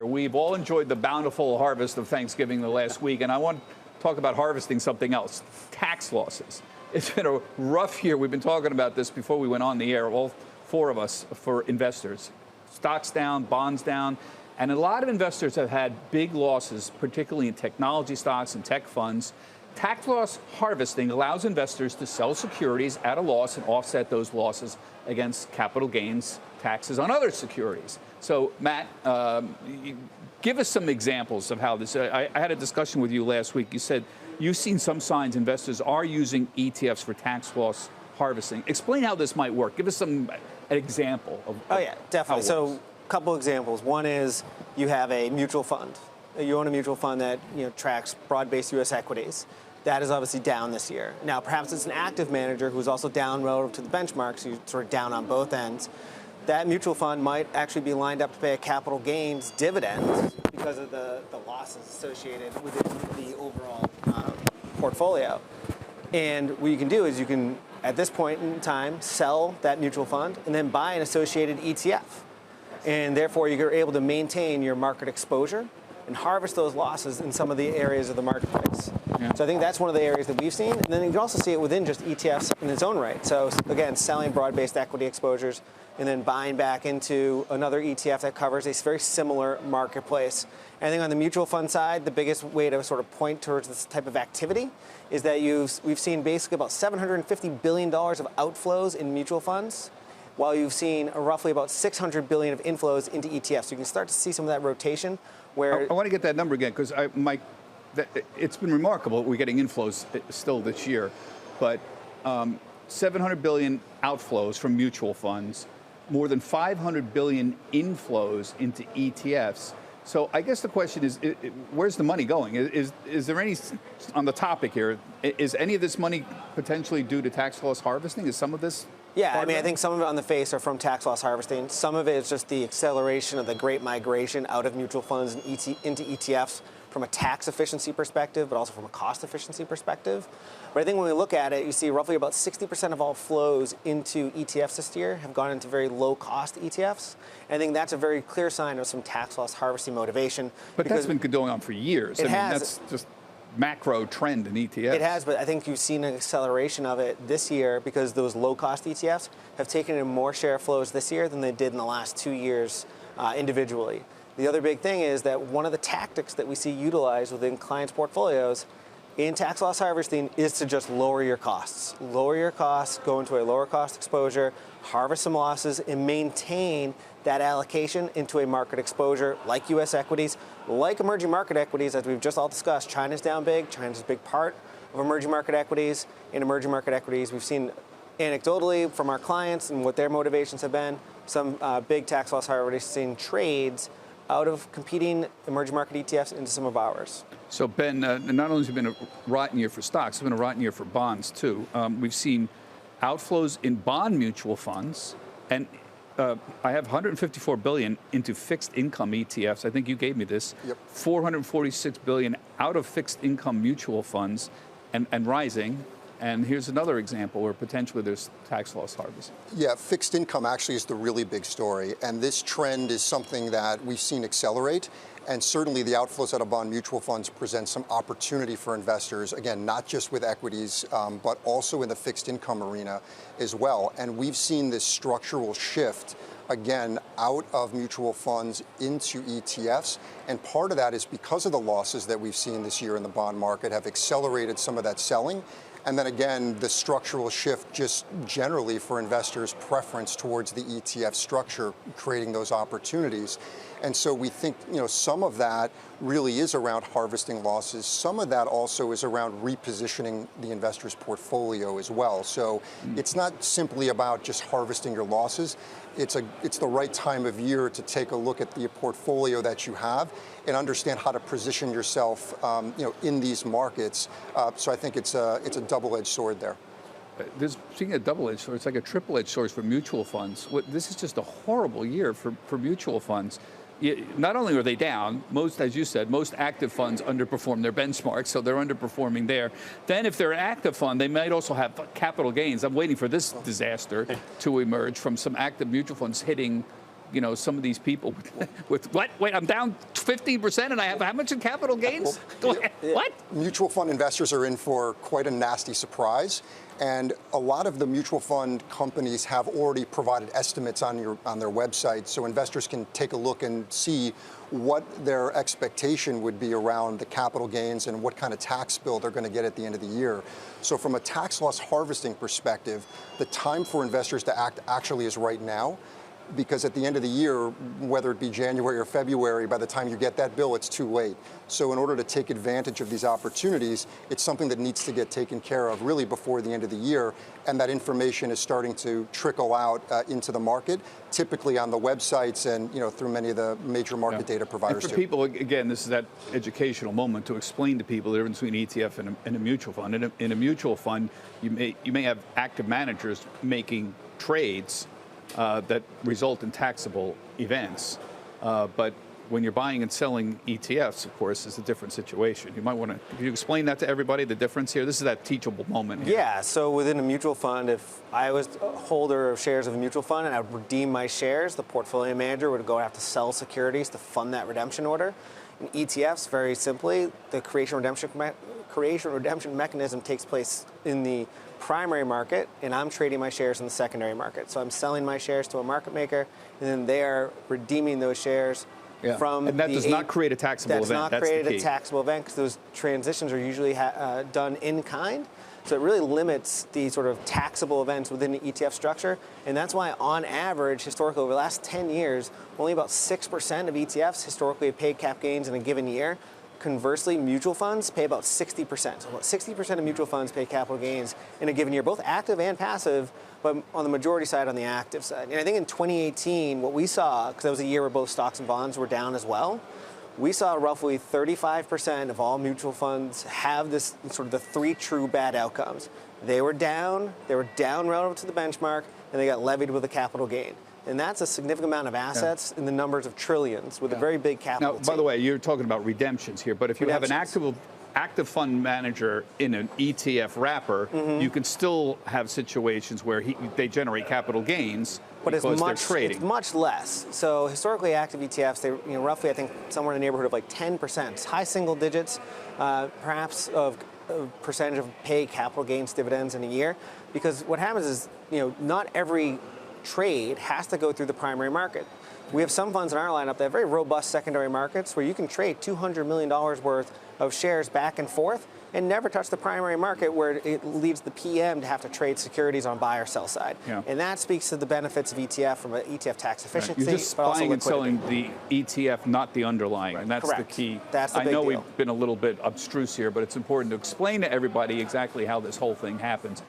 We've all enjoyed the bountiful harvest of Thanksgiving the last week, and I want to talk about harvesting something else, tax losses. It's been a rough year. We've been talking about this before we went on the air, all four of us, for investors. Stocks down, bonds down, and a lot of investors have had big losses, particularly in technology stocks and tech funds. Tax loss harvesting allows investors to sell securities at a loss and offset those losses against capital gains taxes on other securities. So, Matt, give us some examples of how this. I had a discussion with you last week. You said you've seen some signs investors are using ETFs for tax loss harvesting. Explain how this might work. Give us an example of. Oh yeah, definitely. So, a couple examples. One is you have a mutual fund. You own a mutual fund that tracks broad-based U.S. equities. That is obviously down this year. Now, perhaps it's an active manager who's also down relative to the benchmark, so you're sort of down on both ends. That mutual fund might actually be lined up to pay a capital gains dividend because of the losses associated within the overall portfolio. And what you can do is you can, at this point in time, sell that mutual fund and then buy an associated ETF. And therefore, you're able to maintain your market exposure and harvest those losses in some of the areas of the marketplace. Yeah. So I think that's one of the areas that we've seen. And then you can also see it within just ETFs in its own right. So again, selling broad-based equity exposures and then buying back into another ETF that covers a very similar marketplace. And I think on the mutual fund side, the biggest way to sort of point towards this type of activity is that we've seen basically about $750 billion of outflows in mutual funds, while you've seen roughly about $600 billion of inflows into ETFs. So you can start to see some of that rotation where... I want to get that number again, because it's been remarkable. We're getting inflows still this year, but 700 billion outflows from mutual funds, more than 500 billion inflows into ETFs. So I guess the question is, where's the money going? Is there any, on the topic here, is any of this money potentially due to tax loss harvesting? Is some of this? Yeah, I mean, I think some of it on the face are from tax loss harvesting. Some of it is just the acceleration of the great migration out of mutual funds and into ETFs from a tax efficiency perspective, but also from a cost efficiency perspective. But I think when we look at it, you see roughly about 60% of all flows into ETFs this year have gone into very low-cost ETFs. And I think that's a very clear sign of some tax loss harvesting motivation. But that's been going on for years. It has. I mean, that's just macro trend in ETFs. It has, but I think you've seen an acceleration of it this year because those low-cost ETFs have taken in more share flows this year than they did in the last 2 years individually. The other big thing is that one of the tactics that we see utilized within clients' portfolios in tax loss harvesting is to just lower your costs. Lower your costs, go into a lower cost exposure, harvest some losses, and maintain that allocation into a market exposure like U.S. equities, like emerging market equities, as we've just all discussed. China's down big. China's a big part of emerging market equities. In emerging market equities, we've seen anecdotally from our clients and what their motivations have been, some big tax loss harvesting trades out of competing emerging market ETFs into some of ours. So, Ben, not only has it been a rotten year for stocks, it's been a rotten year for bonds, too. We've seen outflows in bond mutual funds, and I have $154 billion into fixed income ETFs. I think you gave me this. Yep. $446 billion out of fixed income mutual funds and rising. And here's another example where potentially there's tax loss harvesting. Yeah, fixed income actually is the really big story. And this trend is something that we've seen accelerate. And certainly the outflows out of bond mutual funds present some opportunity for investors, again, not just with equities, but also in the fixed income arena as well. And we've seen this structural shift, again, out of mutual funds into ETFs. And part of that is because of the losses that we've seen this year in the bond market have accelerated some of that selling. And then again, the structural shift just generally for investors' preference towards the ETF structure, creating those opportunities. And so we think, some of that really is around harvesting losses. Some of that also is around repositioning the investor's portfolio as well. So it's not simply about just harvesting your losses. It's the right time of year to take a look at the portfolio that you have and understand how to position yourself, in these markets. So I think it's a double-edged sword there. Speaking of double-edged sword, it's like a triple-edged sword for mutual funds. This is just a horrible year for mutual funds. Not only are they down, as you said, most active funds underperform their benchmarks, so they're underperforming there. Then if they're an active fund, they might also have capital gains. I'm waiting for this disaster to emerge from some active mutual funds hitting some of these people with what? Wait, I'm down 15% and I have how much in capital gains? What? Mutual fund investors are in for quite a nasty surprise. And a lot of the mutual fund companies have already provided estimates on their website, so investors can take a look and see what their expectation would be around the capital gains and what kind of tax bill they're going to get at the end of the year. So from a tax loss harvesting perspective, the time for investors to act actually is right now, because at the end of the year, whether it be January or February, by the time you get that bill, it's too late. So in order to take advantage of these opportunities, it's something that needs to get taken care of really before the end of the year, and that information is starting to trickle out into the market, typically on the websites and through many of the major market data providers. And for people, again, this is that educational moment to explain to people the difference between ETF and a mutual fund. In a mutual fund, you may have active managers making trades that result in taxable events. But when you're buying and selling ETFs, of course, is a different situation. You might want to, can you explain that to everybody, the difference here? This is that teachable moment here. Yeah, so within a mutual fund, if I was a holder of shares of a mutual fund and I would redeem my shares, the portfolio manager would go have to sell securities to fund that redemption order. In ETFs, very simply, the creation redemption mechanism takes place in the primary market, and I'm trading my shares in the secondary market. So I'm selling my shares to a market maker, and then they are redeeming those shares from. And that does not create a taxable event. That's not create a taxable event because those transitions are usually done in kind. So it really limits the sort of taxable events within the ETF structure. And that's why, on average, historically, over the last 10 years, only about 6% of ETFs historically have paid cap gains in a given year. Conversely, mutual funds pay about 60%. So about 60% of mutual funds pay capital gains in a given year, both active and passive, but on the majority side, on the active side. And I think in 2018, what we saw, because that was a year where both stocks and bonds were down as well, we saw roughly 35% of all mutual funds have this sort of the three true bad outcomes. They were down relative to the benchmark, and they got levied with a capital gain. And that's a significant amount of assets in the numbers of trillions with a very big capital. Now, by the way, you're talking about redemptions here, but if you have an active fund manager in an ETF wrapper, you can still have situations where they generate capital gains. But they're trading. It's much less. So historically, active ETFs, they roughly, I think, somewhere in the neighborhood of like 10%, it's high single digits, perhaps of percentage of pay capital gains dividends in a year. Because what happens is, not every trade has to go through the primary market. We have some funds in our lineup that have very robust secondary markets where you can trade $200 million worth of shares back and forth and never touch the primary market, where it leads the PM to have to trade securities on buy or sell side. And that speaks to the benefits of ETF from an ETF tax efficiency. You're just buying and selling the ETF, not the underlying, and that's Correct. the key. That's the big deal. deal. We've been a little bit abstruse here, but it's important to explain to everybody exactly how this whole thing happens.